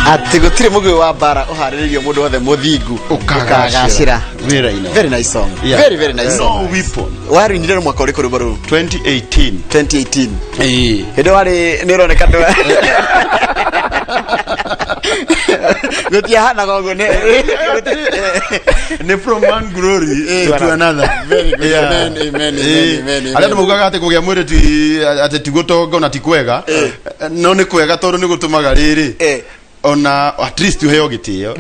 ati gutire mugwi wa bara uhariririo mundu wothe muthingu ukagacira wĩra-inĩ. Very nice song. Yeah. Very very nice song. No weapon. Waruinire mwaka uri kuri baru 2018. Hĩndĩ wari nĩ ũroneka ndũ gutia hana gogo ne from one glory to another. Very good. Amen. Ala ndumugaga ate kugĩa mwĩrĩ ti ate tigutonga na tikwega no nĩ kwega tondũ nĩ gũtũmaga rĩrĩ ona at least uheo gĩtĩo.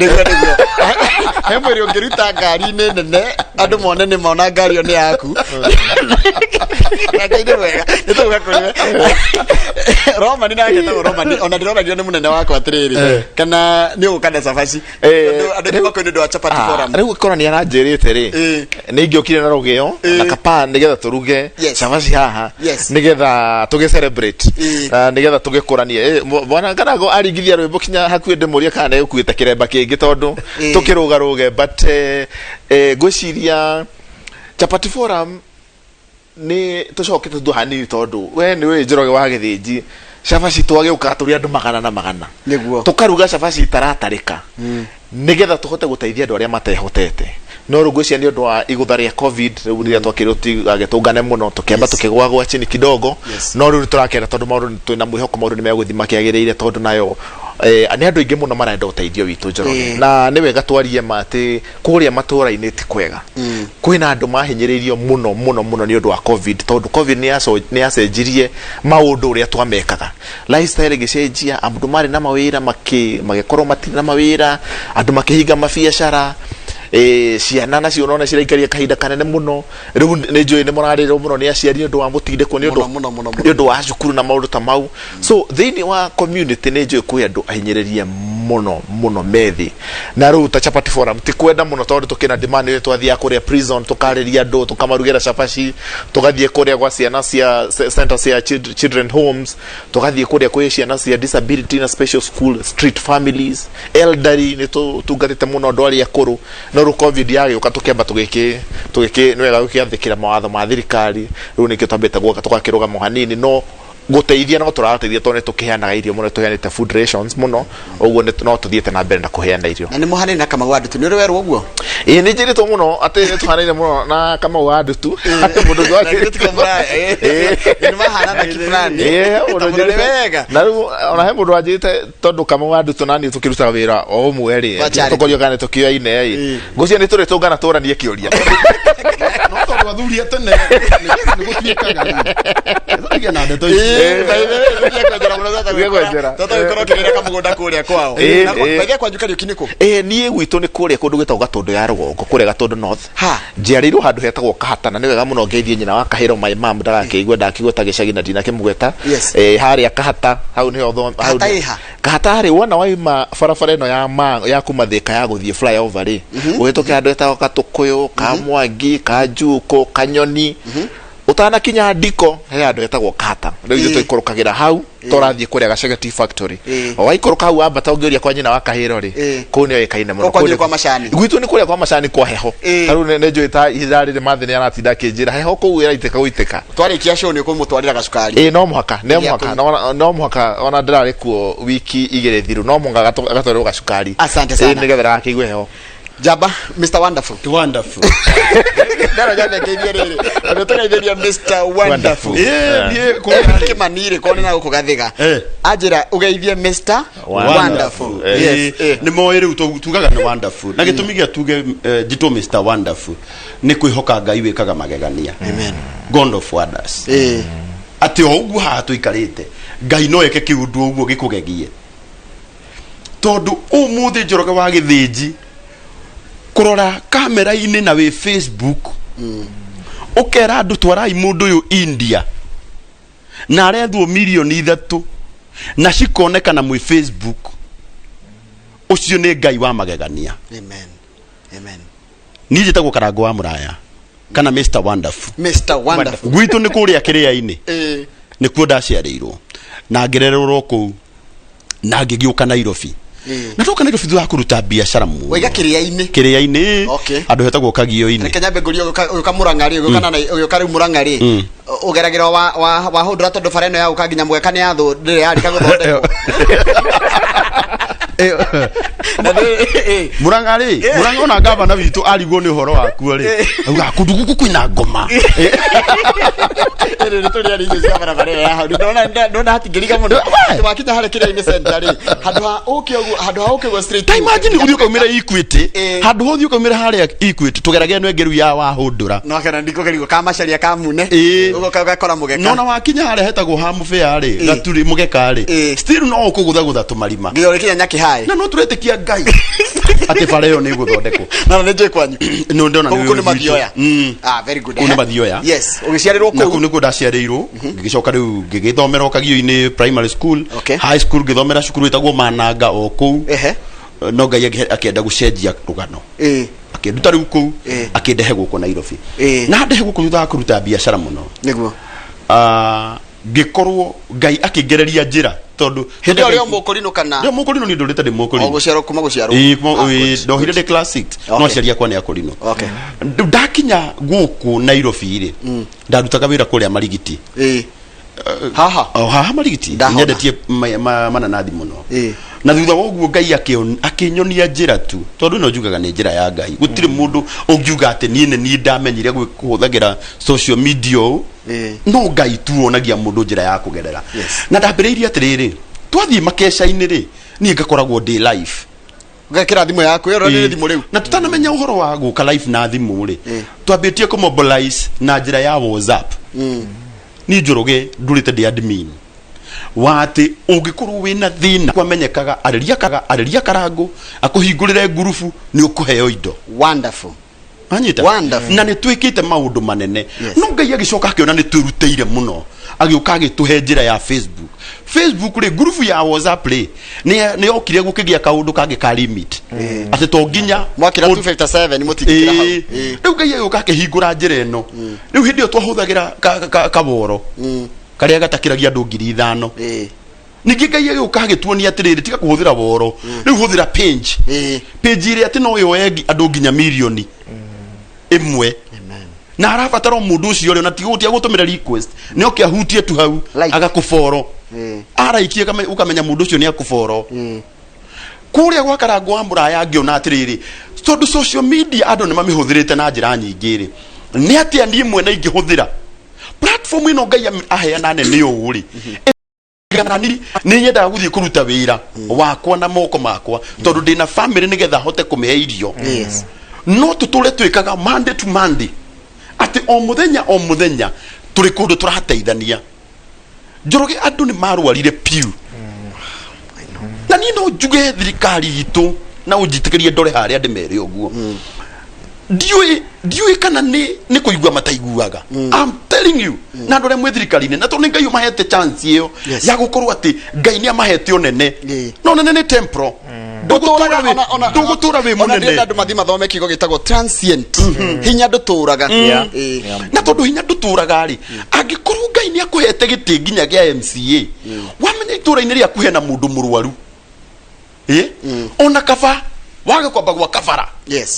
He mwĩrĩ ũngĩruta ngari-inĩ nene andũ mone nĩ mona ngari ĩyo nĩ yaku. Ngai nĩ wega nĩtũga kũrĩ Roma nĩ nagĩtagwo Roma ona ndĩroragio nĩ mũnene wakwa atĩrĩrĩ kana nĩ ũgũkanda cabaci andũ nĩ makoine ndũ wa chapati forum. Rĩu korwo nĩ aranjĩrĩte rĩ nĩ ingĩokire na rũgĩo na kapa nĩgetha tũruge cabaci haha nĩgetha tũgĩ celebrate nĩgetha tũgĩkũranie mwana nganago aringithia rwĩmbo kinya hakuhĩ ndĩmũrie kana nĩgũkuĩte kĩremba kĩngĩ tondũ tũkĩrũgarũge but ngwĩciria chapati forum ni tucokete ndu hanini tondu we ni we Njoroge wa Gĩthĩnji cabaci twage ukatũria andu magana na magana niguo tukaruga cabaci itaratarika nigetha tuhote guteithia andu aria matehotete no rugwĩcia ni undu wa igutha ria covid rĩu rĩrĩa twakĩruti agĩtũngane mũno tukĩamba tukĩgwa gwa chini kidogo no rĩu turakenda tondu maũndũ twĩna mwĩhoko maũndũ nĩmegũthima kĩagĩrĩire tondu nayo nĩ andũ aingĩ mũno marenda ũteithio witũ Njoroge na nĩ wega twarie atĩ kũrĩa matũũra-inĩ ti kwega kwĩna andũ mahinyĩrĩirio mũno nĩ ũndũ wa covid tondu covid nĩ yacenjirie maũndũ ũrĩa twamekaga lifestyle ĩgĩcenjia andũ marĩ na mawĩra magĩkorwo matirĩ na mawĩra andũ makĩhinga mabiacara ciana nacio none ciraikaria kahinda kanene muno riu nĩ njũĩ nĩ mũrarĩrwo mũno nĩ aciari nĩ ũndũ wa mũtindĩko nĩ ũndũ wa cukuru na maũndũ ta mau so thĩinĩ wa community nĩ njũĩ kwĩ andũ ahinyĩrĩrie mũno methi na rĩu ta chapati forum ti kwenda mũno tondũ tukĩna demand nĩ twathiaga kũrĩa prison tukarĩria andũ tukamarugĩra cabaci tugathiĩ kũrĩa gwa ciana cia center cia children homes tugathiĩ kũrĩa kwĩ ciana cia disability na special school street families elderly nĩ tungatĩte mũno andũ arĩa akũrũ no covid yagĩũka tukĩamba tũgĩkĩ nĩ wega gũkĩathĩkĩra mawatho ma thirikari rĩu nĩkĩo twambĩte gwaka tũgakĩrũgama hanini no guteithia no tũrateithia tondũ tũkĩheanaga irio mũno tũheanĩte food rations mũno ũguo no tũthiĩte na mbere na kũheana irio na nĩ mũhanaine na Kamau wa Ndutu nĩ ũrĩ werwo ũguo nĩ njĩrĩtwo mũno atĩ nĩ tũhanaine mũno na Kamau wa Ndutu mũndũ wake nĩ mahana na kifulani mũndũ wega na rĩu ona he mũndũ wanjĩte tondũ Kamau wa Ndutu nani tũkĩrutaga wĩra o ũmwe rĩ tũkorio kana tũkĩoine ngũcia nĩ tũrĩ tũngana tũranie kĩũria no tondũ athuria tene nĩ gũtuĩkaga nĩ na ndeto ici niĩ gwitũ nĩ kũrĩa kũndũ gwĩtagwo Gatũndũ ya rũgongo kũrĩa Gatũndũ North njiarĩirwo handũ hetagwo Kahata na nĩ wega mũno ngeithie nyina wa Kahĩro my mom ndagakĩigua ta gĩcagi na ndinakĩmũgweta harĩa Kahata hau nĩho Kahata harĩ wona waima barabara ĩno ya kuma Thĩka ya gũthiĩ flyover rĩ ũhĩtũke handũ hetagwo Katũkũyũ Kamwangi Kanjuko Kanyoni utanakinya Ndiko he andũ hetagwo Kahata rĩu ithuĩ tũikũrũkagĩra hau tũrathiĩ kũrĩa Gacege Tea Factory o waikũrũka hau ambata ũngĩũria kwa nyina wa Kahĩro rĩ kũu nĩyo ĩkaine mũno gwitũ nĩ kũrĩa kwa macani kwa heho rĩu nĩ njũĩ ta ihinda rĩrĩ mathĩ nĩ aratinda akĩnjĩra heho kũu ĩraitĩka gũitĩka twarĩkia show nĩ ũkũmũtwarĩra gacukari no mũhaka ona ndĩrarĩ kuo wiki igĩrĩ thiru no mũhaka agatwarĩrwo gacukari nĩgetha ndagakĩigue heho Jaba, Mr. Wonderful. Wonderful. Ndara jana kĩthia rĩrĩ. Agĩtũgeithĩria Mr. Wonderful. Kĩmanire kone na gũkũgathiga. Anjĩra ũgeithie Mr. Wonderful. Yes. Nĩ moĩ rĩu tugaga nĩ wonderful. Na gĩtũmi gĩa tuge jito Mr. Wonderful. Nĩ kwĩhoka Ngai wĩkaga magegania. Amen. God of wonders. Atĩ ũguo haha tũikarĩte. Ngai no eke kĩũndũ ũguo gĩkũgegie. Tondũ ũmũthĩ Njoroge wa Gĩthĩnji kurora kamera-inĩ na we Facebook ukera andu twarai mundu uyu India na arethwo milioni 3 na cikonekana mwi Facebook ucio nĩ Ngai wa magegania. Amen Niĩ njĩtagwo Karango wa Mũraya kana Mr. Wonderful. Gwitũ nĩ kũrĩa kĩrĩa-inĩ nĩkuo ndaciarĩirwo na ngĩrererwo kũu na ngĩgĩũka Nairobi na toka Nairobi thutha kuruta biashara mu waiga kiria-ini andu hetagwo kagio-ini Kenya mbeguri uka Murang'ari uka riu Murang'ari ugeragiro wa hudura tondu bara ino ya ukanginya mweka ni yathu ndire yarika guthondekwo Murang'ari ona gavana witu arigwo ni uhoro waku ri auga kunduguku kwina ngoma ere tuli ari nje cia bara ya hau ndona hatingiriga muno wakinya hare kiria-ini center ri handu ha ukigwo straight time imagine uthio kaumira Equity handu hothio kaumira hare Equity tugeragire no engeru ya wa hudura no kana ndiko kerigo ka macaria ka mune ugo gakora mugeka no na wakinya hare hetagwo hamu fair ri gaturi mugeka ri still no ukugutha tumarima ngiro kinya nyaki hai na no turetikia ngai ati bara yo ni guthondekwo na nje kwanyu no ndona ni mathioya very good ni mathioya yes ugiciarirwo ku ni ndaciarirwo ngicoka riu ngigithomera kagio-ini primary school high school ngithomera cukuru itagwo Mananga o ku no ngai akienda gucenjia rugano akinduta riu ku akindehe guku Nairobi na ndehe guku thutha kuruta biashara muno niguo ngikorwo ngai akingereria njira tondu hindi ori mukurino kana ndio mukurino ni ndurite ndi mukurino guciaro kuma guciaro ndo hire de classic no ciaria kwa ni akurino ndakinya guku Nairobi ri ndarutaga wira kuria marigiti haha marigiti nyendetie mananathi muno na thutha woguo ngai akinyonia njira tu tondu no njugaga ni njira ya ngai gutire mundu ungiuga ati ni ndamenyire kuhuthagira social media no ngai tu onagia mundu njira ya kugerera na ndambiriirie atiriri twathie makesha-ini ri ni ngakoragwo day life ngakira thimu yaku yo ni thimu riu na tutanamenya uhoro wa guka life na thimu ri twambitie ku mobilize na njira ya WhatsApp ni njoroge ndurite ndi admin wati ungikorwo wina thina kwamenyekaga ariria karango akuhingurire ngurubu ni ukuheo indo wonderful anyita na ni twikite maundu manene no ngai agicoka akiona ni twiruteire muno agiuka agituhe njira ya Facebook ri ngurubu ya WhatsApp ri ni okire gukigia kaundu kangi ka limit ati to nginya mwakira 257 mutikira hau riu ngai agiuka akihingura njira eno riu hindi yo twahuthagira kaboro karia gatakiragia andu 5,000 ningi ngai agiuka agituonia atiriri tiga kuhuthira woro riu huthira page iri ati no yo egi andu nginya milioni imwe na arabatara mundu ucio ri na tigutia gutumira request ni okia hutie tu hau agakuforo araikie kama ukamenya mundu ucio ni akuforo kuria gwa karango wa Muraya ngiona atiriri tondu social media andu ni mamihuthirite na njira nyingi ri ni atia ndi imwe na ingihuthira platform ino ngai aheana nene uri ni nyenda guthie kuruta wira wakwa na moko makwa tondu ndina family nigetha hote kumihe irio no tutule twikaga Monday to Monday ati o muthenya turi kundu turateithania njoroge andu ni marwarire piu na ni no njuge thirikari itu na unjitikirie ndore haria ndimere uguo ndiui kana ni kuigua mataiguaga I'm telling you na ndore mwe thirikari-ini na tondu ngai umahete chance iyo ya gukorwo ati ngai ni amahete onene no nene ni temporal ndugutura wi munene ona andu mathi mathome kigo gitagwo transient hinya nduturaga na tondu hinya nduturaga ri angikorwo ngai ni akuhete giti nginya gia MCA wamenya itura-ini ria kuhena mundu murwaru ona kaba wage kwamba gwa kafara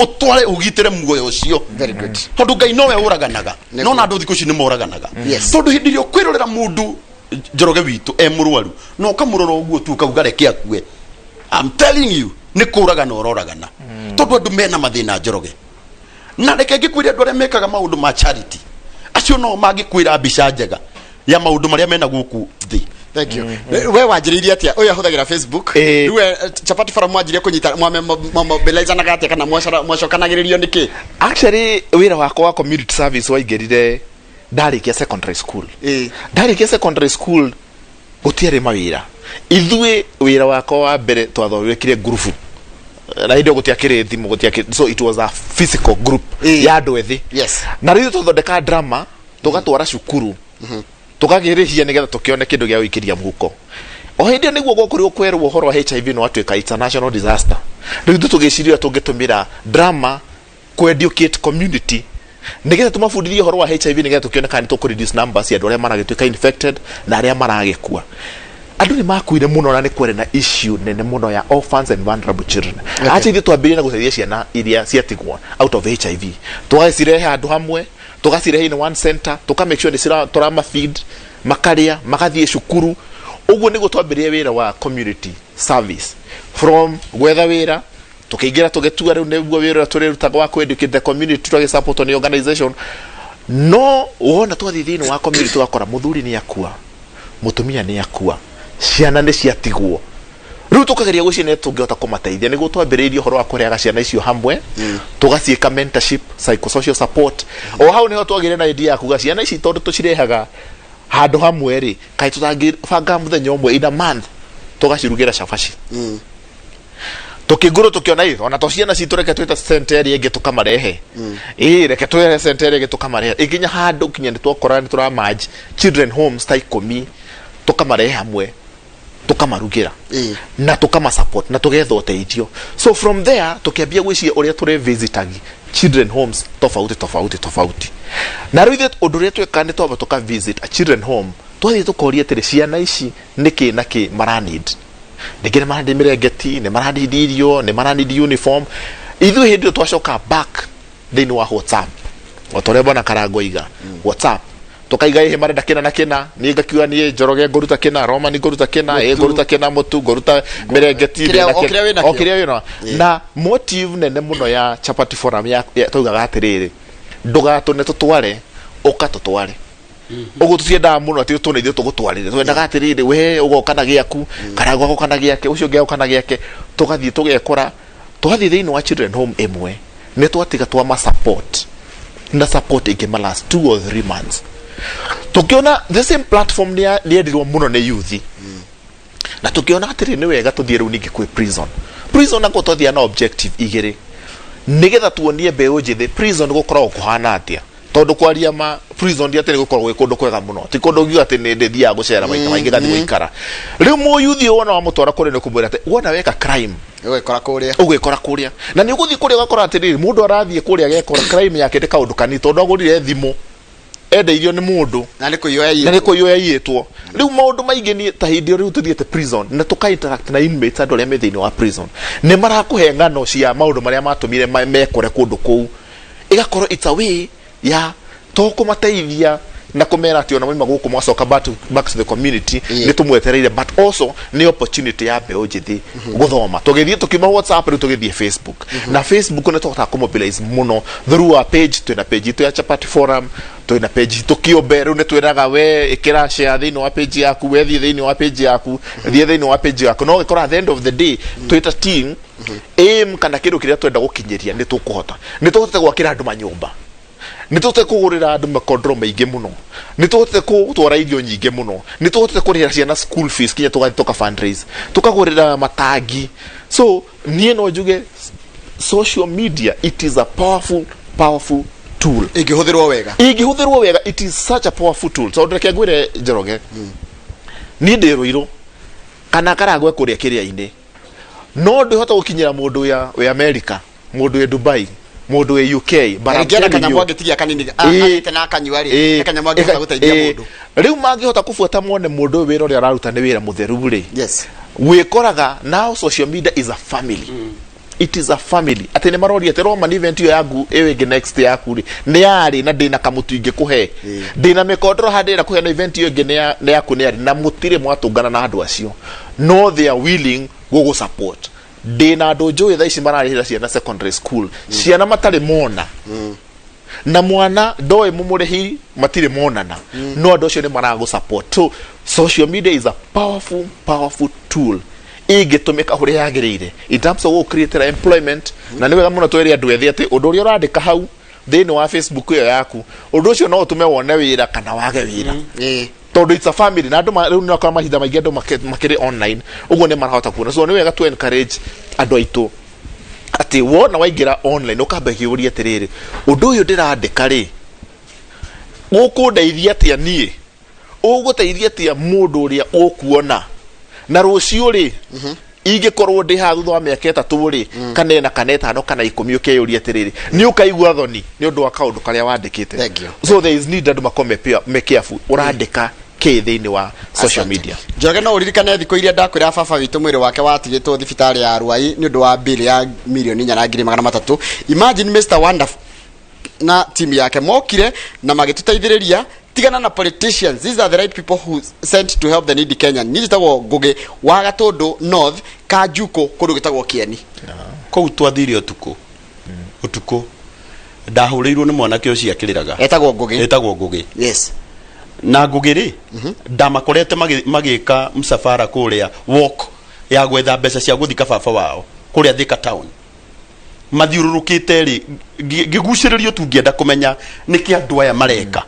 utware ugitire muoyo ucio very good tondu ngai nowe uraganaga no na andu thikuci ni moraganaga tondu hindi rio kwirorera mundu njoroge witu murwaru no kamurora uguo tu kauga reke akue I'm telling you ni kuragana ororagana tondu andu mena mathina njoroge na reke ngikwira andu aria mekaga maundu ma charity acio no magikwira mbica njega ya maundu maria mena guku thi thank you we wanjiriria atia uyu ahuthagira Facebook we chapati fara mwanjiria kunyita mobilize na gate kana mwacokanagiririo niki actually wira wakwa wa community service waingerire ndarikia secondary school utiare mawira ithui wira wakwa wa mbere twathomekire group na ndio gutiakire thimu gutiakire so it was a physical group ya andu ethi na riu tuthondeka drama tugatwara cukuru tukagirihia nigetha tukione kindu gia wikiria muhuko o hindi niguo gukuri kwerwo uhoro wa HIV no atuika international disaster riu tugiciria tungitumira drama ku educate community nigetha tumafundithie uhoro wa HIV nigetha tukione kana tuku reduce numbers ya andu aria maragituika infected na aria maragikua andu ni makuire muno na ni kwere na issue nene muno ya orphans and vulnerable children. Acha ithu twambirie na guteithia ciana iria ciatigwo out of HIV. Tugacirehe handu hamwe, tugacirehe in one center, tuka make sure ni cira turama feed, makaria, magathie cukuru. Uguo niguo twambirie wira wa community service. From gwetha wira, tukiingira tugetua riu niguo wira turirutaga wa educate the community, tuge support on organization. No wona twathi thini wa community wakora muthuri ni akua, mutumia ni akua, ciana ni ciatigwo. Riu tukageria gucine tungihota kumateithia niguo twambiriirie horo wa kureaga ciana icio hamwe, tugaciika mentorship, psychosocial support. O hau niho twagire na idea ya kuga ciana ici tondu tucirehaga handu hamwe ri, kai tutangibanga muthenya umwe in a month tugacirugira cabaci. Tukiguru tukiona hiyo ona tociana citu reke twita center enge tukamarehe reke twere center enge tukamarehe ikinya handu kinya ni twakora ni turamaji children homes ta 10 tukamarehe hamwe tukamarugira na tukama support na tugetha uteithio. So from there tukiambia gwiciria uria turi visitagi children homes tofauti na riu undu ria tweka ni twaba tuka visit a children home twathie tukoria tiri ciana ici niki na ki mara need nigire marandi mirengeti ni marandi irio ni marandi uniform ithu hindi twacoka back thini wa WhatsApp otore bona karango iga WhatsApp tukaiga ihe marenda kina na kina ni ngakiwa ni njoroge ngoruta kina Roma ni ngoruta kina ngoruta kina mutu ngoruta mirengeti na okiria wino na motive nene muno ya chapati forum ya tugaga atiriri ndugatune tutware ukatutware ugo tucienda muno ati tune ithu tugutwarire twendaga atiriri we ugokana giaku karago ugokana giake ucio geokana giake tugathie tugekora tugathie thini wa children home emwe ne twatiga twa ma support na support ikema last 2 or 3 months tukiona the same platform ni endirwo muno ne youth na tukiona atiri ni wega tuthie ru ningi kwi prison na gutwathia na objective igiri nigetha tuonie mbeu njithi prison gukorwo kuhana atia tondu kwaria ma prison dia tene gukorwo kundu kwega muno ti kundu ngiu ati ni ndithia gucera maita maingi gathi guikara riu mu youth wona wa mutwara kuri ni kumwira ati wona weka crime ugikora kuria na ni uguthi kuria gakora ati mundu arathie kuria gekora crime yake ndi kaundu kani tondu agurire thimu endeirio ni mundu na ni kuyoya yitwo riu maundu maingi ni ta hindi riu tuthiete prison na tuka interact na inmates andu aria me thiini wa prison ni marakuhe ngano cia maundu maria matumire mekore kundu kuu igakorwo it's a way ya to kumateithia na kumera ati ona moima guku mwacoka back to the community ni tumwetereire but also ni opportunity ya mbeu njithi guthoma tugithie tukima WhatsApp riu tugithie Facebook na Facebook ni twata kumobilize muno through our page twina page itu ya chapati forum twina page tukiombe riu ni twiraga we ikira share thini wa page yaku we thie thini wa page yaku thie thini wa page yaku no ikora at the end of the day twita team aim kana kindu kiria twenda gukinyiria ni tukuhota gwakira andu manyumba ni tuhote kugurira andu makondro maingi muno ni tuhote gutwara irio nyingi muno ni tuhote kurira ciana school fees kinya tuka fundraise tukagurira matangi. So nie no njuge social media it is a powerful tool ingihũthĩrwo wega it is such a powerful tool. So ndeke ngwire Njoroge ni ndirũirũ kana karagwe kuria kiria-ini no ndihota gukinyira mundu ya America mundu ya Dubai mundu ya UK barangera kana mwangitigia kanini kana akanyuari kana mwangita guteithia mundu riu mangihota kufuata mone mundu wira uri araruta ni wira mutheru ri yes wikoraga now social media is a family it is a family ati ni marori ati Roman event yo yagu ewege next yaku ri ni yari na ndina kamutu inge kuhe ndina mekondro handira kuhe na event yo inge ni yaku ni yari na mutire mwatungana na andu acio no they are willing go support dina dojo tha ici mararihira ciana secondary school ciana matari mona na mwana ndoe mumurehi matire monana no andu acio ni marago support. So social media is a powerful tool igitumika huria yagirire in terms of create employment na niwega muno tweri andu ethi ati undu uria urandika hau thini wa Facebook yo yaku undu ucio no utume wone wira kana wage wira tondu it's a family na andu riu ni akora mahinda maingi andu makiri online uguo ni marahota kuona. So ni wega tu encourage andu aitu ati wona waingira online ukamba kiuria atiriri undu uyu ndirandika ri ukundeithia atia nie uguteithia atia mundu uria ukuona na rucio ri ingikorwo ndi ha thutha wa miaka 3 ri kana 5 kana 10 ukeyuria atiriri ni ukaigua thoni ni undu wa kaundu karia wandikite. So there is need andu makome careful urandika kĩ thĩinĩ wa social media. Njoroge no uririkane thikũ iria ndakwĩra baba witũ mwĩrĩ wake watigĩtwo thibitarĩ ya Arũai nĩ ũndũ wa bill ya milioni 4,300. Imagine Mr. Wonderful na timu yake mokire na magĩtũteithĩrĩria. Tigana na politicians, these are the right people who sent to help the needy Kenyan. Nijitagwo Ngugi wa Gatundu North Kajuko kũndũ gĩtagwo Kieni. Kũu twathire ũtukũ ndahũrĩirwo nĩ mwanake ũcio akĩrĩraga etagwo Ngugi. Yes. Na Ngugi rĩ ndamakorete magĩka msafara kũrĩa walk ya gwetha mbeca cia gũthika baba wao kũrĩa Thika town. Mathiũrũrũkĩte rĩ ngĩgucĩrĩrio tu ngĩenda kũmenya nĩkĩ andũ aya mareka.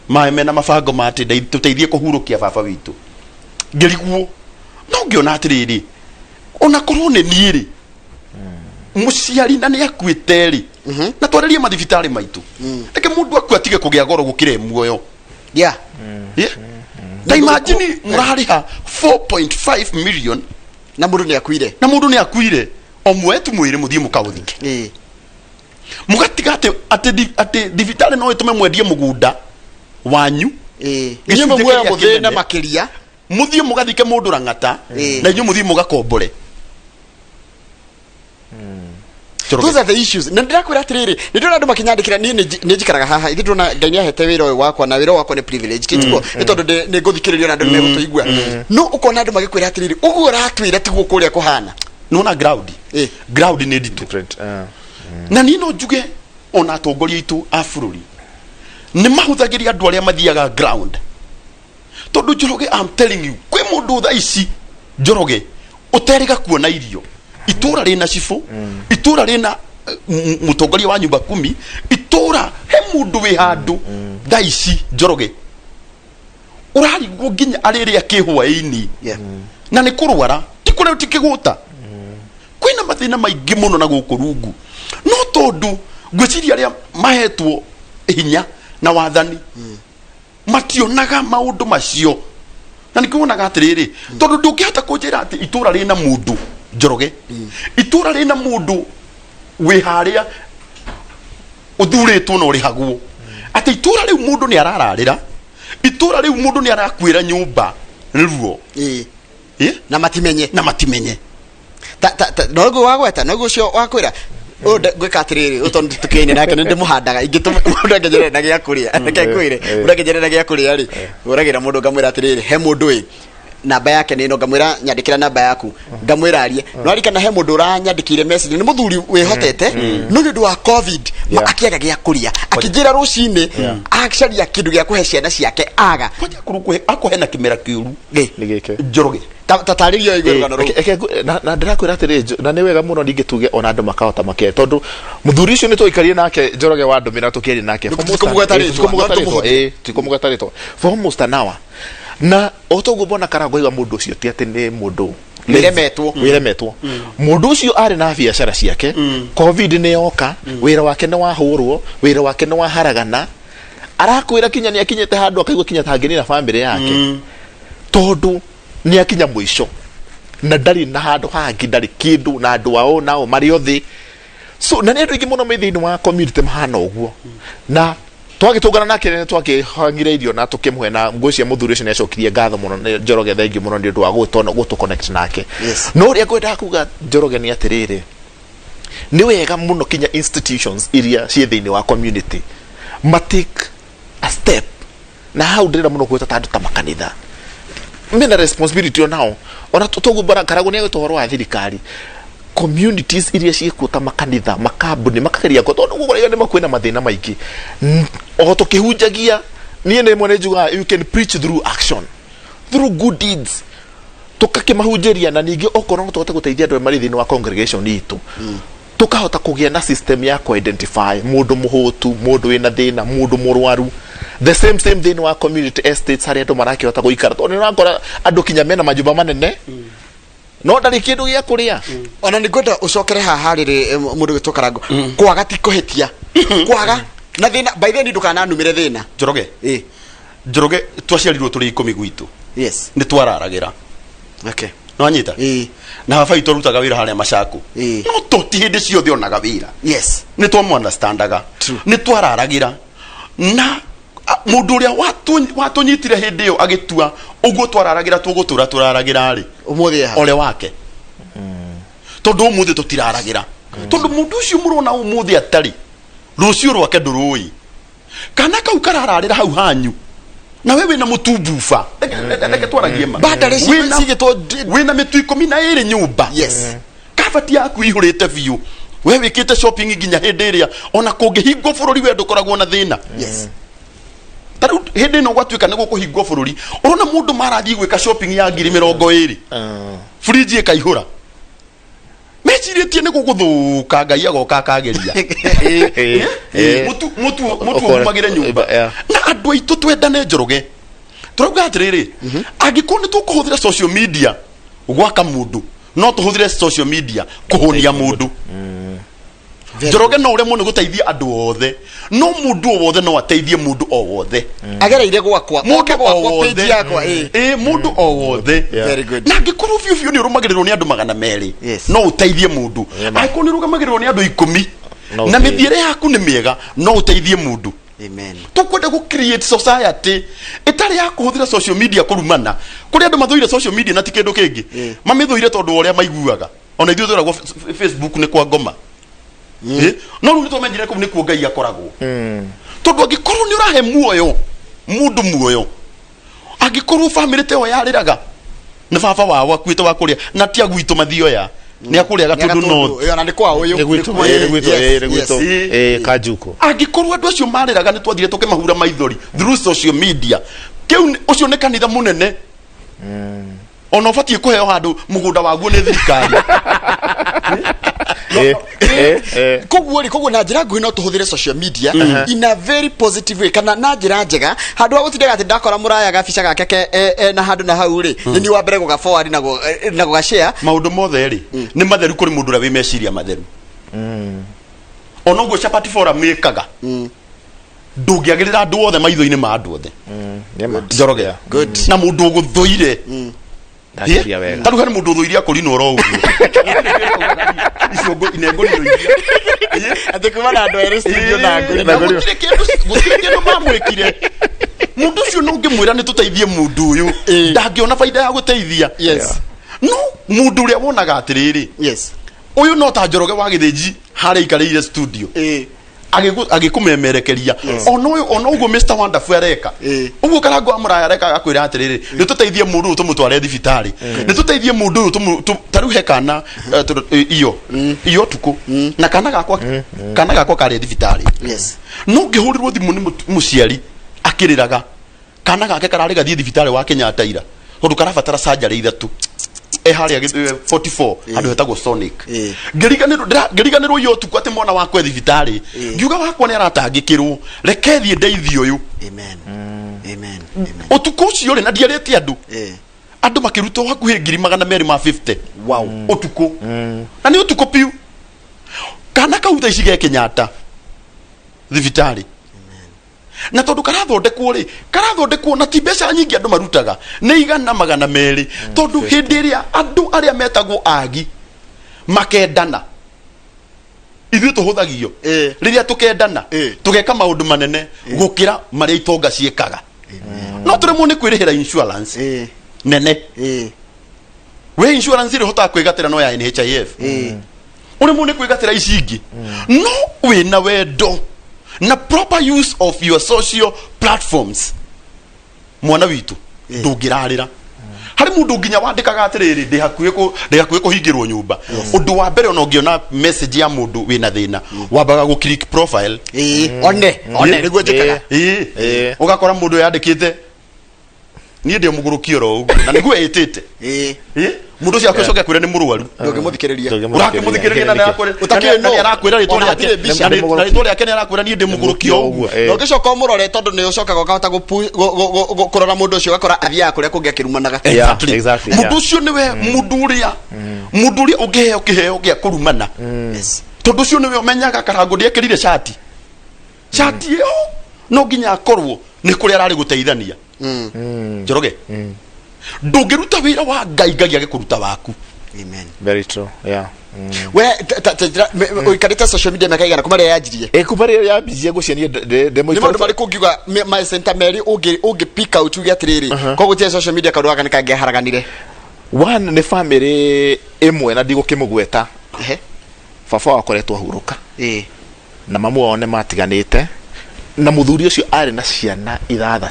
Mena mabango mati tũteithie kũhurũkia baba witũ. Ngĩriguo no ngĩona atĩrĩrĩ ona korwo nĩ niĩ rĩ mũciari na nĩ akuĩte rĩ na twarĩrie mathibitarĩ maitũ. Reke mũndũ akua atige kũgĩa goro gũkĩra muoyo. Yeah. Ta imagine mũrarĩha 4.5 million na mũndũ nĩ akuire. Omwe tu mwĩrĩ mũthiĩ mũkaũthike. Mũgatiga atĩ thibitarĩ no ĩtũme mwendie mũgũnda wanyu. Inyuĩ muoya mũthĩna makĩria. Mũthiĩ mũgathike mũndũ Rang'ata na inyuĩ mũthiĩ mũgakombore. Those are the issues. Na ndĩrakwĩra atĩrĩrĩ nĩ ndĩrona andũ makinyandĩkĩra niĩ nĩ njikaraga haha ithuĩ ndĩrona Ngai nĩahete wĩra ũyũ wakwa na wĩra wakwa nĩ privilege kĩtiko nĩ tondũ nĩ ngũthikĩrĩrio na andũ nĩ megũtũigua. No ũkona andũ magĩkwĩra atĩrĩrĩ ũguo ũratwĩra tiguo kũrĩa kũhana. Nona ground nĩ different. Na niĩ no njuge ona atongoria aitũ a bũrũri nĩ mahũthagĩria andũ arĩa mathiaga ground. Tondũ Njoroge, I'm telling you, kwĩ mũndũ thaa ici Njoroge ũteriga kuona irio itũra rĩna cibũ itũra rĩna mũtongoria wa nyumba 10 itũra he mũndũ wĩ handũ thaa ici Njoroge ũrarigwo nginya arĩrĩa kĩhwaĩ-inĩ na nĩ kũrwara tikũrĩa tikĩgũta. Kwĩna mathĩna maingĩ mũno na gũkũ rungu no tondũ ngwĩciria arĩa mahetwo hinya na wathani mationaga maũndũ macio. Na nĩkuonaga atĩrĩrĩ tondũ ndũngĩhota kũnjĩra atĩ itũra rĩna mũndũ Njoroge itũra rĩna mũndũ wĩ harĩa ũthurĩtwo na ũrĩhagwo atĩ itũra rĩu mũndũ nĩ arararĩra itũra rĩu mũndũ nĩ arakuĩra nyũmba ruo na matimenye no guo wagweta no guo cio wakwĩra gwĩka atĩrĩrĩ ũtondu tũkĩine nake nĩ ndĩmũhandaga ingĩtũma mũndũ angenyerere na gĩa kũrĩa nake kwĩre mũndũ angenyerere na gĩa kũrĩa rĩ ũragĩra mũndũ ngamwĩra atĩrĩrĩ he mũndũ ĩ namba yake nĩ no ngamwĩra nyandĩkĩra namba yaku ngamwĩra arie no arikana he mũndũ ũranyandĩkĩire message nĩ mũthuri wĩhotete no nĩ ũndũ wa covid akĩaga gĩa kũrĩa akĩnjĩra rũcinĩ acaria kĩndũ gĩa kũhe ciana ciake aga akũhe na kĩmera kĩũru nĩ gĩke Njoroge tatarĩrio igũrũgano rũu na ndĩrakwĩra atĩrĩ na nĩ wega mũno ningĩ tuge ona andũ makahota makĩria tondũ mũthuri ũcio nĩ tũikarie nake Njoroge wa ndũmĩra tũkĩaria nake tikomũgatarĩtwo for almost an hour. Na otoguo mbona Karangũ iwa mũndũ ũcio ti atĩ nĩ mũndũ wiremetwo mũndũ ũcio arĩ na biacara ciake covid nĩ yoka wĩra wake nĩ wahũrwo wĩra wake nĩ waharagana arakwĩra kinya nĩ akinyĩte handũ akaigua kinya tangĩrĩ na family yake tondũ nĩ akinya mũico na ndarĩ na handũ hangĩ ndarĩ kĩndũ na andũ ao nao marĩ othe so na nĩ andũ aingĩ mũno thĩinĩ wa community mahana ũguo na twagĩtũngana nake nĩ twakĩhangire irio na tũkĩmũhe na ngũcia mũthuri ũcio nĩ acokirie ngatho mũno Njoroge thengi mũno nĩ ũndũ wa gũtũ connect nake. No ũrĩa ngwendaga kuga Njoroge nĩ atĩrĩrĩ nĩ wega mũno kinya institutions iria ciĩ thĩinĩ wa community matake a step na hau ndĩrenda mũno gwĩta ta andũ ta makanitha mena responsibility onao ona tũtũguo mbara Karangũ nĩ agĩtwo ũhoro wa thirikari communities iria ciĩkuo ta makanitha makambuni makageria tondũ gũkorwo nĩ makwĩna mathĩna maingĩ o tũkĩhunjagia niĩ nĩ mwe njuga you can preach through action through good deeds tukakĩmahunjĩria na ningĩ okorwo no tũhote gũteithia andũ marĩ thĩinĩ wa congregation itũ tukahota kũgĩa na system ya identify mũndũ mũhũtu mũndũ wĩna thĩna mũndũ mũrwaru the same thĩinĩ wa community estates harĩa andũ marakĩhota gũikara tondũ nĩ ũrakora andũ kinya mena majumba manene no ndarĩ kĩndũ gĩa kũrĩa ona nĩ ngwenda ũcokere haha rĩrĩ mũndũ wĩtwo Karangũ kwaga ti kũhĩtia kwaga na thĩna by the way ndũkananumĩre thĩna Njoroge twaciarirwo tũrĩ 10 gwitũ yes nĩ twararagĩra okay no anyita na baba itũ rutaga wĩra harĩa Macakũ no toti hĩndĩ ciothe onaga wĩra yes nĩ twamu understandaga nĩ twararagĩra na mundu uria watunyitire hindi iyo agitua uguo twararagira tugutura turaragira ri umuthi ole wake tondu umuthi tutiraragira tondu mundu ucio murona umuthi atari rucio rwake ndurui kana kau karararira hau hanyu na wewe na mutumbufa reke twaragie ma badare cigitwo wina mitu 12 nyumba yes kabati yaku ihurite biu wewe kite shopping nginya hindi iria ona kungihingwo bururi we ndukoragwo na thina yes taru hindi no gwatuika ni gukuhingwo bururi urona mundu marathi gwika shopping ya 2020 fridge ikaihura mechiritie ni guguthuka ngai agoka akageria mutu umagire nyumba na andu aitu twendane njoroge turauga atiriri angiko ni tukuhuthira social media gwaka mundu no tuhuthire social media kuhunia mundu njoroge no uremwo ni guteithia andu othe no mundu wothe no ateithie mundu o wothe agereire gwakwa page yakwa mundu o wothe very good na ngikorwo biu ni rumagirirwo ni andu 200 no uteithie mundu aiko ni rumagirirwo ni andu 10 na mithiire yaku ni miega no uteithie mundu amen tukwenda ku create society itari ya kuhuthira social media kurumana kuri andu mathuire social media na tikindu kingi mamithuire tondu uria maiguaga ona ithuĩ twĩragwo Facebook ni kwa ngoma no rĩu nĩtũmenyire kũu nĩkuo Ngai akoragwo tondu angĩkorwo nĩ ũrahe muoyo mundu muoyo angĩkorwo family te yo yarĩraga nĩ baba wao akuĩte wa kũrĩa na ti agwitũ mathioya nĩ akũrĩaga tondu no ona nĩ kwa ũyũ nĩ gwitũ Kanjuko angĩkorwo andũ acio marĩraga nĩ twathire tũkĩmahura maithori through social media kĩu ũcio nĩ kanitha mũnene ona ũbatiĩ kũheo handũ mũgũnda waguo nĩ thirikari koguo na njira nguhi no tuhuthire social media in a very positive way kana na njira njega handu agutindega ati ndakora muraya gabica gake na handu na hau ri ni wa mbere guga forward na guga share maundu mothe ri ni matheru kuri mundu rawe meciria matheru ona uguo chapati forum ikaga ndungiagirira andu othe maitho-ini ma andu othe njoroge good na mundu uguthuire ndakiria wega taru hari mundu uthuiria kurina oro uguo icio inengo ni roiria ati kuma na andu eri studio na gutire kindu mamwikire mundu ucio no ngimwira ni tuteithie mundu uyu ndangiona faida ya guteithia yes no mundu uria wonaga atiriri yes uyu no ta Njoroge wa Githĩnji hare ikarĩire studio agikumemerekeria ona uguo Mr Wonderful areka uguo karango amuraya areka agakwira atiriri ni tuteithie mundu uyu tumutware thibitari ni tuteithie mundu uyu taruhe kana iyo tuku na kana gakwa kare thibitari yes no ngihurirwo thimu ni muciari akiriraga kana gake karari gathie thibitari wa Kenyatta ira tondu karabatara surgery ithatu haria 44 andu hetagwo Sonic ngiriganirwo yo tuku ati mwana wakwa thibitari ngiuga wakwa ni aratangikirwo reke thie ndeithio uyu amen amen utuku ucio ri na ndiarete andu makirutwo hakuhi 250 wow utuku na ni utuku piu kana kauta icige Kenyatta thibitari na tondu karathondekwo na ti mbeca nyingi andu marutaga ni igana magana meri tondu hindi iria andu aria metagwo agi makendana ithuĩ tuhuthagio riria tukendana tugeka maundu manene gukira maria itonga ciekaga no turemwo ni kwirihira insurance nene we insurance iri hota kwigatira no ya NHIF uremwo ni kwigatira ici ingi no wina wendo na proper use of your social platforms mwana witu ndungirarira hari mundu nginya wandikaga atiriri ndi hakuye kuhingirwo nyumba undu wa mbere ona ungiona message ya mundu wina thina wambaga gu click profile one niguo njikaga ugakora mundu yandikite ni ndi mugurukio ro na niguo etete mundu cia kwecoka kwira ni murwaru ngimuthikiriria urakimuthikiria na yakore utakire no arakwira ritwa yake na ritwa yake ni arakwira ni ndi mugurukio uguo ngicoka umurore tondu ni ucokaga ukahota kurora mundu ucio ugakora athia kuria kungi akirumanaga exactly mundu ucio niwe mundu uria ungiheo kiheo gia kurumana tondu ucio niwe umenyaga karango ndiekirire shati yo no nginya akorwo ni kuria arari guteithania Njoroge ndungiruta wira wa Ngai Ngai agikuruta waku amen very true we uikarite social media mekaigana kuma ria yanjirie kuma ria yambirie guciania demo ni maundu mariko ngiuga my center meri ungi pick out ugi atiriri koguo tie social media karuaga ni kange haraganire one ni family imwe na ndigukimugweta baba wakoretwo huruka na mamu wao ne matiganite na muthuri ucio ari na ciana 6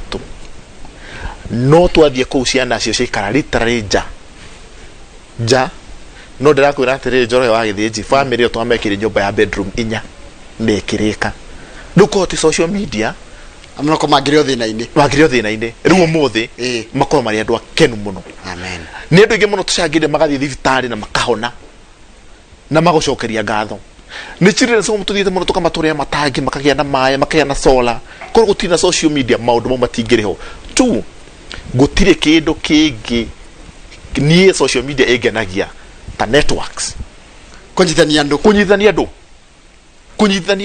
no twathie ku ciana cio cikara literally ja no ndirakwira atiriri njoro wa githiji family yo twamekire nyumba ya bedroom 4 nekirika ndukoti social media amno ko magirio thina-ini riu muthi makoro mari andu akenu muno amen ni andu ingi muno tucangire magathie thibitari na makahona na magocokeria ngatho ni chirire so mututhiete muno tukamaturia matangi makagia na maye makagia na sola koro gutina social media maundu mo matingiriho tu gutire kindu kingi ni social media egenagia ta networks kunyithania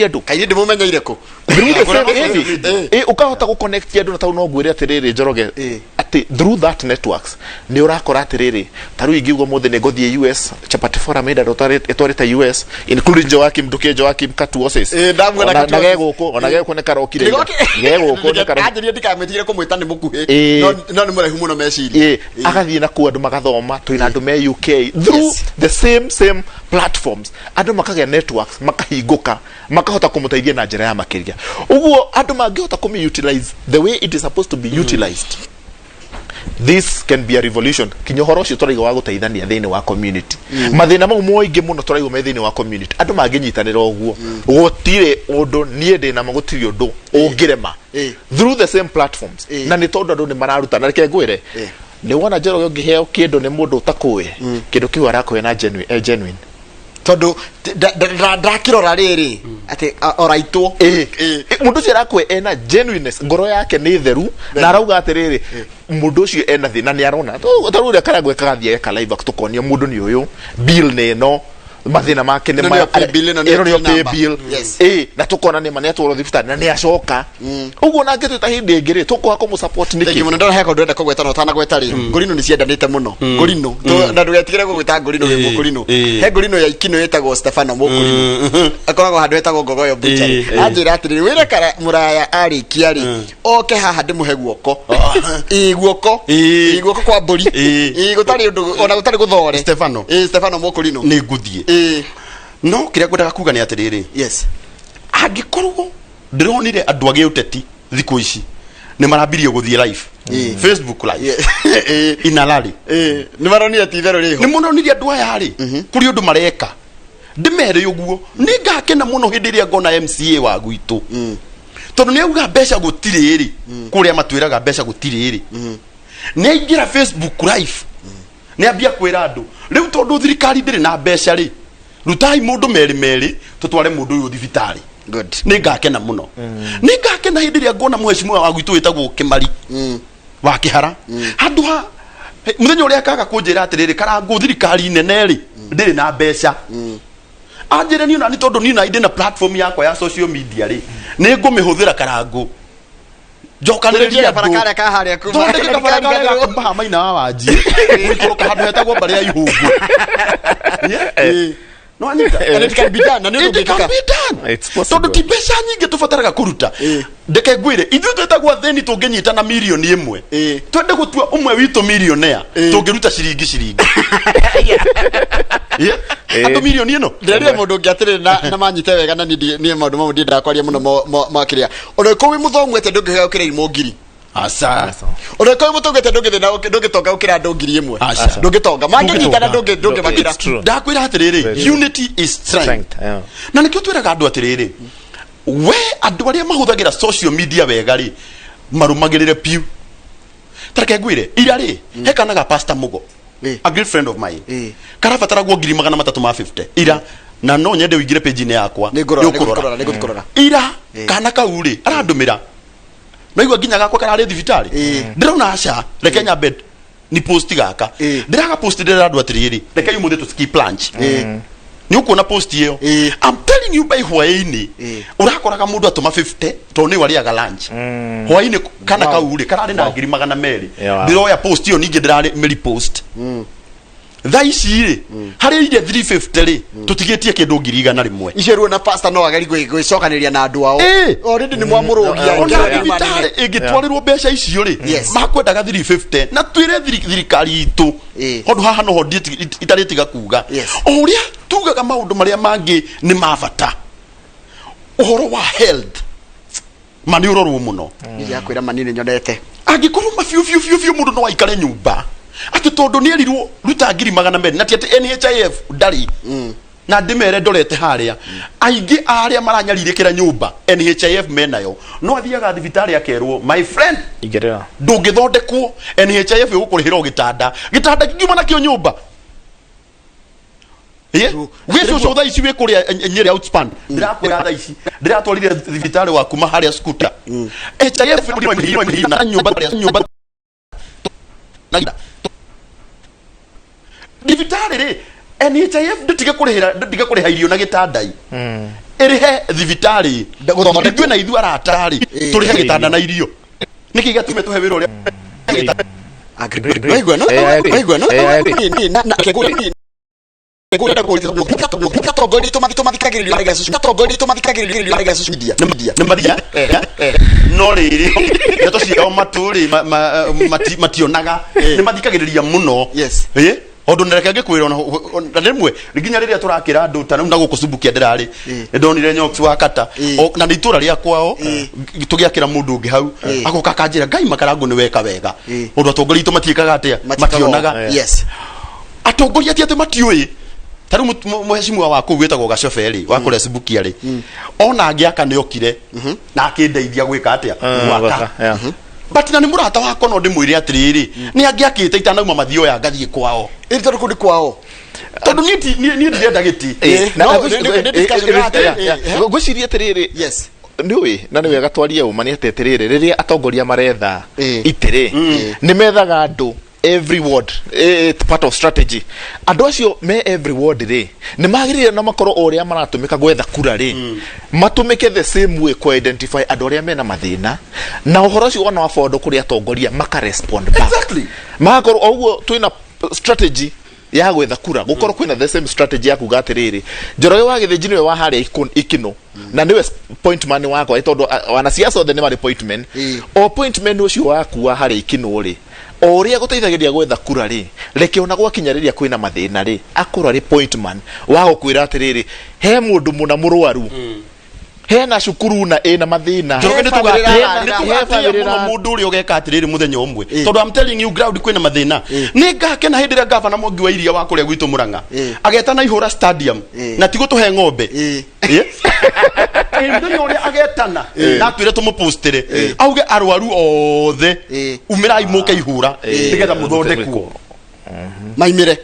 andu kaini ndimumenyeire ku ukahota ku connect andu na tau no ngwire atiriri njoroge ati through that networks ni urakora atiriri taru ingiugo muthe ne gothie US chapati forum ida etwarite US including Joakim Katu Oses na gego ne karokire gego ne karokire andirie ndikametire kumwita ni mukuhi no ni murehu muno meciri agathie na ku andu magathoma twina andu me UK through the same platforms andu makagia networks makahinguka makahota kumuteithia na njira ya makiria uguo andu mangihota utilize the way it is supposed to be utilized. This can be a revolution kinyohoro cio tũraigo wa guteithania thĩinĩ wa community mathĩna mau moingĩ mũno tũraigo me thĩinĩ wa community andũ mangĩnyitanĩra ũguo gũtirĩ ũndũ niĩ ndĩna ma gũtirĩ ũndũ ũngĩrema through the same platforms na nĩ tondũ andũ nĩ mararuta na reke ngwĩre nĩ wona Njoroge ũngĩheo kĩndũ nĩ mũndũ ũtakũĩ kĩndũ kĩu arakwĩra na genuine tondu ndakirora riri ati oraitwo mundu cio arakwe ena genuineness ngoro yake ni theru na arauga atiriri mundu cio ena thina ni arona tarure karagwe kagathie ka live tukonia mundu ni uyu bill ne no mathina make ni ma bill na tukona ni mane atworo thibitari na ni acoka uguo na ngetu ta hindi ngiri tukwa ko mu support niki ngi muno ndora heko ndenda kugweta no tana gweta ri ngurino ni ciendanite muno ngurino na ndugetigire gugwita ngurino we ngurino he ngurino ya ikino yetagwo Stefano ngurino akoragwo handu yetagwo Ngogoyo Butchery anjira atiri wire kara muraya ari kiari oke haha ndimuhe guoko guoko kwa mburi gutari undu ona gutari guthore Stefano ngurino ni nguthie no kiria ngwendaga kuga ni atiriri yes angikorwo ndironire andu agi uteti thiku ici ni marambirie guthie live Facebook live inalali ni maronire tivero riho ni muronire andu aya ari kuri undu mareka ndimere uguo ni ngakena muno hindi ria ngona MCA wa gwitu tondu ni auga mbeca gutiriri kuria matwiraga mbeca gutiriri ni ingira Facebook live ni ambia kwira andu riu tondu thirikari ndiri na mbeca ri rutai mundu meri tutware mundu uyu thibitari good ni ngakena muno ni ngakena hindi ria ngona mheshimiwa wa gwitu witagwo Kimari wa Kihara handu ha muthenya uria kaga kunjira atiriri karangu thirikari nene ri ndiri na mbeca anjire ni na ni tondu ni na inde na platform yakwa ya social media ri ni ngumihuthira karangu njokaniriria barakare ka haria kuma tonde ka barakare ka kumba maina wa wanji kuruka handu hetagwo mbare ya ihungu no anyita and it can be done and it can be done it's possible tondu tipesa nyingi tufataraga kuruta ndeke ngwire ithu twetagwo theni tunginyita na milioni 1 twende gutua umwe witu millionaire tungiruta ciringi ando milioni ino ndirire mundu ngiatirire na manyite wega na ni maundu mamwe ndakwaria muno makiria ona ko wi muthomwete ndungiheo kire imo ngiri asa ona ko mutungete ndungitonga ukira andu ngiri 1 ndungitonga manginyita na ndungi makira ndakwira atiriri unity is strength na nikio twiraga andu atiriri we andu aria mahuthagira social media wega ri marumagirire piu tareke ngwire ira ri hekanaga pastor Mugo a great friend of mine karabatara gwo 350 ira na no nyende wigire page ine yakwa nigukorora ira kana kauri arandumira no igwa ginya gakwa karari thibitari ndirona aca reke nyambe ni post gaka ndiraga post ndira andu atiriri reke yumuthi to skip lunch ni ukuona post iyo I'm telling you by hwaini urakoraga mundu atuma 50 to ni wari aga lunch hwaini kana kauri karari na 200 ndiroya post iyo ninge ndirari meri post tha ici rĩ harĩ ire 350 rĩ tũtigĩtie kĩndũ 100,000 iceruo na pastor no ageri gwĩcokanĩria na andũ ao already nĩ mwamũrũgia ona thibitarĩ ĩngĩtwarĩrwo mbeca icio rĩ makwendaga 350 na twĩre thirikari itũ handũ haha noho itarĩtiga kuga o ũrĩa tugaga maũndũ marĩa mangĩ nĩ mabata ũhoro wa health mani ũrorwo mũno nĩgĩakwĩra manini nyonete angĩkorwo mabiũ mũndũ no aikare nyũmba ati tondu ni erirwo ruta 200,000 na ati NHIF ndari na ndimere ndorete haria aingi aria maranyaririkira nyumba NHIF menayo no athiaga thibitari akerwo my friend igerera ndungithondekwo NHIF ukurihira gitanda kingiuma nakio nyumba wewe tha ici we kuria Nyeri outspan ndirakwira tha ici ndiratwarire thibitari wa kuma haria skuta NHIF na nyumba thibitari ri NHIF nditige kuriha irio na gitandai irihe thibitari ndwe na ithu aratari turihe gitanda na irio niki gatume tuhe wira uria waigua no no riri ndeto ciao maturi mationaga ni mathikagiriria muno ondu nereke ngikwira na rimwe nginya riria turakira andu ta na guku subukia ndirari ndonire nyoks wa kata na ni itura ria kwao tugiakira mundu ungi hau agoka kanjira ngai makarangu ni weka wega undu atongori itu matiikaga atia mationaga atongori atia te matiui taru muheshimiwa wako gwetagwo gacoberi wa kuria subukia ri ona angiaka ni okire na akindeithia gwika atia gwaka but na ni murata wako no ndimwire atiriri ni angiakite itanauma mathio ya ngathie kwao iri kundi kwao tondu ni ndirenda giti gwiciria atiriri yes niwe na niwe gatwaria uma ni atetiriri riria atongoria maretha itiri ni methaga andu every ward part of strategy andu acio me every ward ri ni magirire na makoro uria maratumika gwetha kura ri matumike the same way ko identify andu aria mena mathina na uhoro ucio wana wa fondo kuria atongoria maka respond back exactly makoro oguo twina strategy ya gwetha kura gukorwo kwina the same strategy ya kuga atiriri Njoroge wa githijini we wa haria ikino na niwe point man wako tondu wana siasa othe ni mari point man o point man ucio waku wa haria ikino ri oria guteithagiria gwetha kura ri reke ona gwakinyariria kwina mathina ri akorwo ri point man wa gukwira atiriri he mundu muna murwaru hena cukuru na ina mathina Njoroge ni tugatirira mundu uri ugeka atiriri muthenya umwe tondu I'm telling you ground kwina mathina ni ngake na hindira gavana Mwangi wa Iria wa kuria gwitu Murang'a ageta na ihura stadium na tigo tuhe ng'ombe muthenya uria agetana na twire tumupostire auge arwaru othe umirai muke ihura nigetha muthondekwo maimire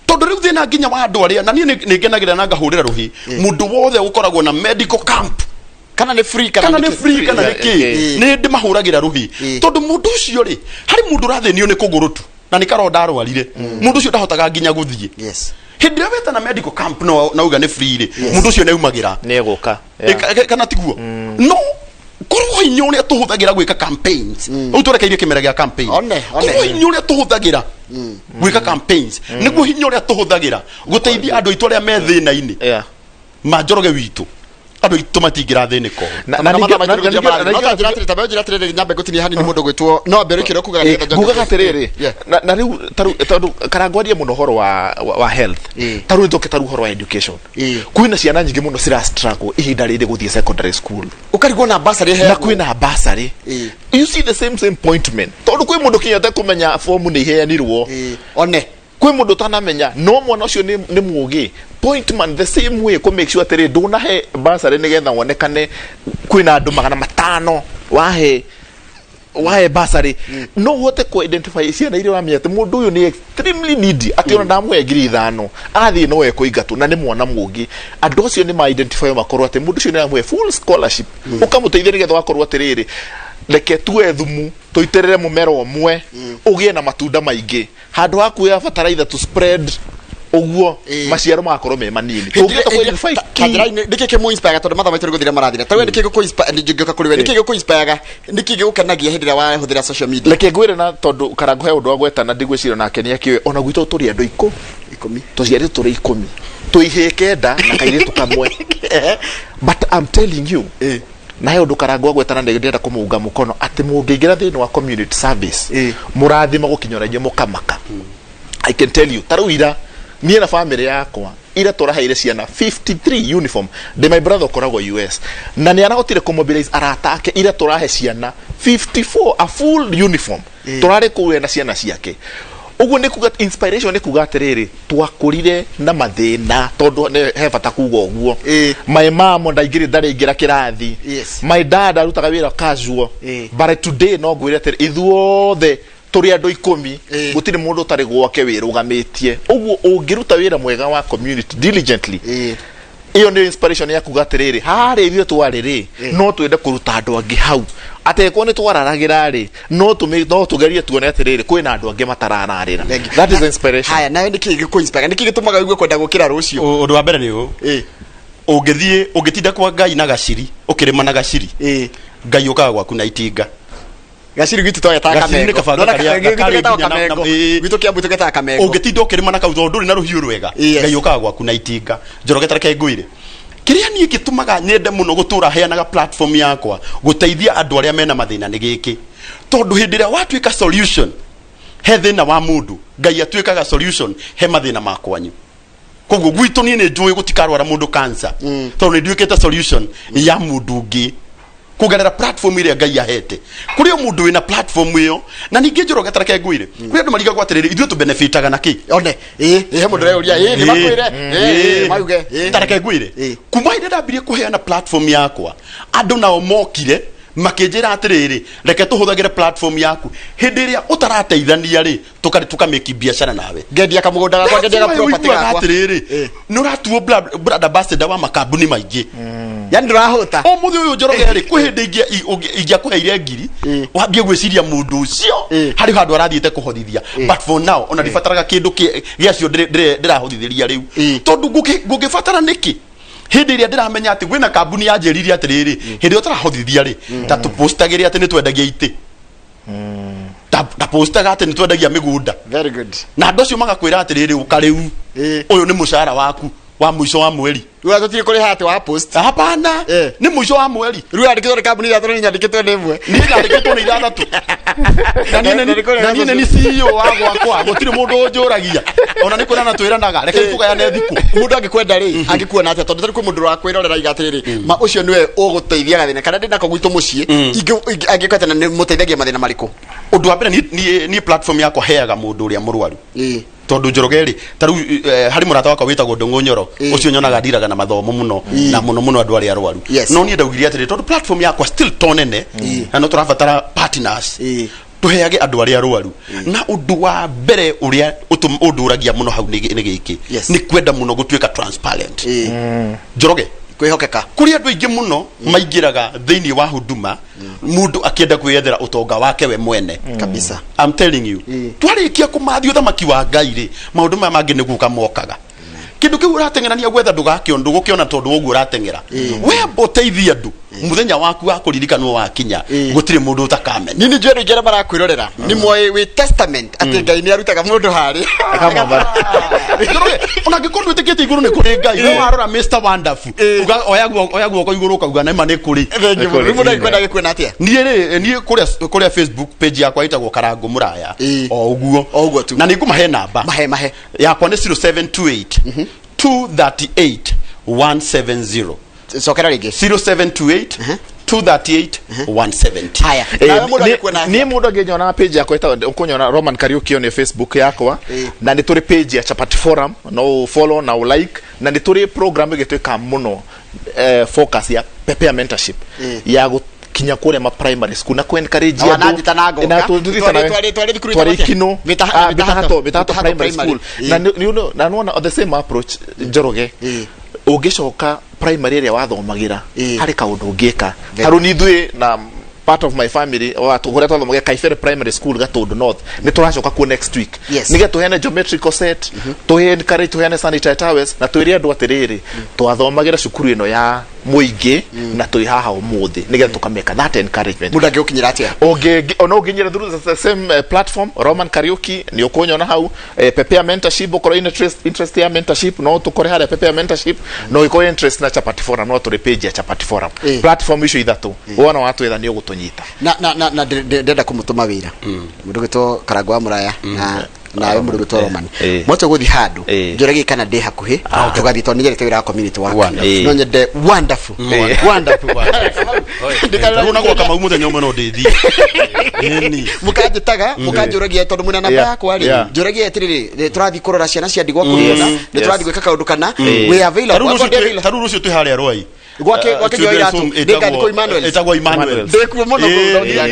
tondu riu thina nginya wa andu aria na ni ngenagira na ngahurira ruhi mundu wothe ukoragwo na medical camp kana ni free kana ni ki ni ndi mahuragira ruhi tondu mundu ucio ri hari mundu rathenio ni kuguru tu na ni karonda arwarire mundu ucio ndahotaga nginya guthie hindi weta na medical camp no nauga ni free ri mundu ucio neumagira ni eguka kana tiguo no korwo inyone tuhuthagira gwika campaigns uturekeire kimera gia campaign korwo inyone tuhuthagira gwika campaigns niguo hinyore tuhuthagira guteithia andu itu aria me thina-ini ma Njoroge witu andu itu matingira thiniko nyambe gutini hani ni mundu gwitwo no mberikire kuga atiriri na riu taru karangwaria muno horo wa health taru ndoke taru horo wa education kwina ciana nyingi muno cira struggle ihinda riri guthie secondary school ukarigwo na basari na kwina basari you see the same point man tondu kwi mundu kinyate kumenya form ni iheanirwo one kwi mundu tanamenya no mwana ucio ni mugi point man the same way ko make sure atiri nduna he basari nigetha wonekane kwina andu 500 wahe basari no wote ko identify ciana iria wamiate mundu uyu ni extremely needy ati ona ndamwe 5,000 athi no we kuigatu na ni mwana mugi andu acio ni ma identify makorwo ati mundu ucio ni amwe full scholarship ukamuteithia nigetha wakorwo atiriri reke tuwe thumu tuiterere mumero omwe ugie na matunda maingi handu hakuya fertilizer to spread uguo maciaro makorwo me manini tungĩhota kũ-identify nĩkĩ kĩmũ-inspire tondũ mathaa maitũ nĩgũthira marathira ta we nĩkĩ gĩkũ-inspire ngĩũka kũrĩ we nĩkĩ gĩkũ-inspire nĩkĩ gĩgũkenagia hĩndĩ ĩrĩa wahũthĩra social media reke ngwĩre na tondũ Karangu he ũndũ wa gwetana ndigwĩciria nake nĩakĩũĩ ona gwitũ tũrĩ andũ 10 tũciarĩtwo tũrĩ 10 tũihĩke nda na kairĩtu kamwe but I'm telling you na he ũndũ Karangu agwetana ndĩrenda kũmũunga mũkono atĩ mũngĩingĩra thĩinĩ wa community service mũrathima gũkinyũra mũkamaka I can tell you tarũ ira niĩ na family yakwa ira tũraheire ciana 53 uniform de my brother koragwo US na nĩ arahotire kũmobilize arata ake ira tũrahe ciana 54 a full uniform tũrarĩ kũrĩa na ciana ciake uguo nĩ kuga inspiration nĩ kuga atĩrĩrĩ twakũrire na mathĩna tondũ he bata kuga ũguo my mom ndarĩingĩra kĩrathi my dad arutaga wĩra casual but today no ngwĩre atĩrĩ ithuothe tũrĩ andũ 10 gũtirĩ mũndũ ũtarĩ gwake wĩrũgamĩtie ũguo ũngĩruta wĩra mwega wa community diligently iyo nĩ inspiration ya kuga atĩrĩrĩ harĩ ithuĩ twarĩ no twende kũruta andũ angĩ hau atekwo nĩ twararagĩra rĩ no tũgerie tuone atĩrĩrĩ kwĩna andũ angĩ matarararĩra that is inspiration haya nawe nĩkĩ gĩkũ-inspire nĩkĩ gĩtũmaga wigue kwenda gũkĩra rũciũ ũndũ wa mbere nĩ ũngĩtinda kwa Ngai na gaciri ũkĩrĩma na gaciri Ngai ũkaga gwaku na itinga gaciri gitu to yataga kamengo gitu kia buto getaga kamengo ũngĩtinda ũkĩrĩma na kautho ndũrĩ na rũhiũ rwega Ngai ũkaga gwaku na itinga Njoroge tareke ngwĩre kĩrĩa niĩ gĩtũmaga nyende mũno gũtũra heanaga platform yakwa gũteithia andũ arĩa mena mathĩna nĩ gĩkĩ tondũ hĩndĩ ĩrĩa watuĩka solution he thĩna wa mũndũ Ngai atuĩkaga solution he mathĩna makwanyu koguo gwitũ niĩ nĩ njũĩ gũtikarwara mũndũ cancer tondũ nĩ nduĩkĩte solution ya mũndũ ũngĩ kugerera platform ĩrĩa Ngai ahete kuri mũndũ wĩna platform ĩyo na ningĩ Njoroge tareke ngwĩre kuri andũ marigagwo atĩrĩrĩ ithuĩ tũbenefitaga na kĩ one he mũndũ ũrĩa nĩ makwĩre mauge tareke ngwĩre kuma hĩndĩ ndambirie kũheana platform yakwa andũ nao mokire makĩnjĩra atĩrĩrĩ reke tũhũthagĩre platform yaku hĩndĩ ĩrĩa ũtarateithania rĩ tukameki biacara nawe ngendia kamũgũnda gakwa ngendia property gakwa atĩrĩrĩ nĩ ũratuo brand ambassador wa makambuni maingĩ yani ndũrahũta mũthĩ ũyũ Njoroge rĩ kwĩ hĩndĩ ingĩakũheire ngiri wambie gwĩciria mũndũ ũcio harĩ handũ arathiĩte kũhothithia but for now ona ndibataraga kĩndũ gĩacio ndĩrahũthithĩria rĩu tondũ ngũngĩbatara nĩkĩ hĩndĩ ĩrĩa ndĩramenya atĩ gwĩna kambuni yanjĩririe atĩrĩrĩ hĩndĩ ĩyo ũtarahothithia rĩ ta tũpostagĩre atĩ nĩ twendagia itĩ ta postaga atĩ nĩ twendagia mĩgũnda very good na andũ acio magakwĩra atĩrĩrĩ ũka rĩu ũyũ nĩ mũcara waku wa mũico wa mweri rĩu tũtirĩ kũrĩ hati wa post hapana nĩ mũico wa mweri rĩu andĩkĩtwo nĩ kambuni ya tũrĩ nyandĩkĩtwo nĩ ĩmwe niĩ nyandĩkĩtwo nĩ ithathatũ na niĩ nĩ CEO wa gwakwa gũtirĩ mũndũ ũnjũragia ona nĩ kwĩrana twĩranaga reke tũgayane thikũ mũndũ angĩkwenda rĩ angĩkuona atĩa tondũ tarĩ kwĩ mũndũ wakwĩrorera iga atĩrĩrĩ ma ũcio nĩwe ũgũteithia gathĩna kana ndĩ nako gwitũ mũciĩ angĩkwenda na nĩ mũteithagia mathĩna marĩkũ ũndũ wa mbere niĩ platform yakwa heaga mũndũ ũrĩa mũrwaru tondu Njoroge ri taru hari murata wakwa witagwo Ndung'u Nyoro ucio nyonaga ndiraga na mathomo muno na muno andu ari arwaru no ni ndaugiria atiri tondu platform yakwa still tonene na no turabatara partners tuheage andu ari arwaru na undu wa mbere uria unduragia muno hau ni giki ni kwenda muno gutuika transparent Njoroge kwihokeka kuri andu aingi muno maingiraga thiini wa huduma mundu akienda kwiyethera utonga wake we mwene kabisa I'm telling you twarikia kumathio thamaki wa Ngai ri maundu maya mangi niguka mokaga kindu kiu uratengerania gwetha ndugakio ndugukiona tondu uguo uratengera we boteithia andu muthenya waku wa kuririkanwo wakinya gutire mundu utakamenya nini njero ngera marakwirorera ni moye we testament ati Ngai ni arutaga mundu hari akamamba ona gikorwo tikete iguru ni kuri Ngai we warora Mr Wonderful uga oyaguo ko iguru kauga na mane kuri mundu akwenda gikuona atia nie kuria Facebook page yakwa itagwo Karangu Muraya o uguo tu na nikumahe namba mahe yakwa ni 0728 238 170 sokera rigi 0728 238 170 haya ni mundu anginyona page yakwa ita ukunyona Roman Kariuki on Facebook yakwa na ni turi page ya Chapati Forum no follow na like na ni turi program igitwika muno focus ya prepare mentorship ya kinya kule ma primary school na ku encourage adu na twari kino bitahato primary school na you know na no the same approach Njoroge ugicoka primary area wathomagira hari kaundu ngika haru ni thwe na part of my family tuhuria twathomagia Kaifere Primary School Gatundu North ni turacoka ku next week Yes. nige tuhene geometrical set tuhene sanitary towels na twire andu atiriri twathomagĩra cukuru ino ya muingi na twi haha umuthi nige tukameka that encouragement mundu angiukinyira atia ono nginyira through the same platform Roman Karaoke ni ukunyona hau prepare mentorship ukoro interest ya mentorship no tukore hare prepare mentorship no iko interest na chapati forum no turi page ya chapati forum platform icio ithatu wona watu etha ni ugutunyita na ndenda kumutuma wira mundu gito Karangwa Muraya na mundu gito Roman mocho guthi handu njoragi kana ndi hakuhi tugathi to nigerete wira community wako no nyende wonderful ndikana kwa kama umuthenya umwe no ndithi ni mukanjuragia tondu mwina namba yakwa ari njuragia etiriri turathi kurora ciana cia ndigwa kuriona ni turathi gwika kaundu kana we available taru rucio twi haria rwai gwake nyoira tu ndikandiko Emmanuel etagwo Emmanuel ndikuo muno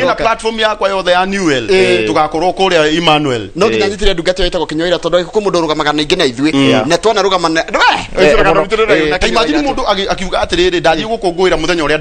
na platform yakwa yothe ya Newell tugakorwo kuria Emmanuel no nginya nyitire ndungata yetagwo kinyoira tondu ko mundu rugamaga na ingi na ithui na twana rugamana imagine mundu akiuga atiriri ndathii gukungwira muthenya uria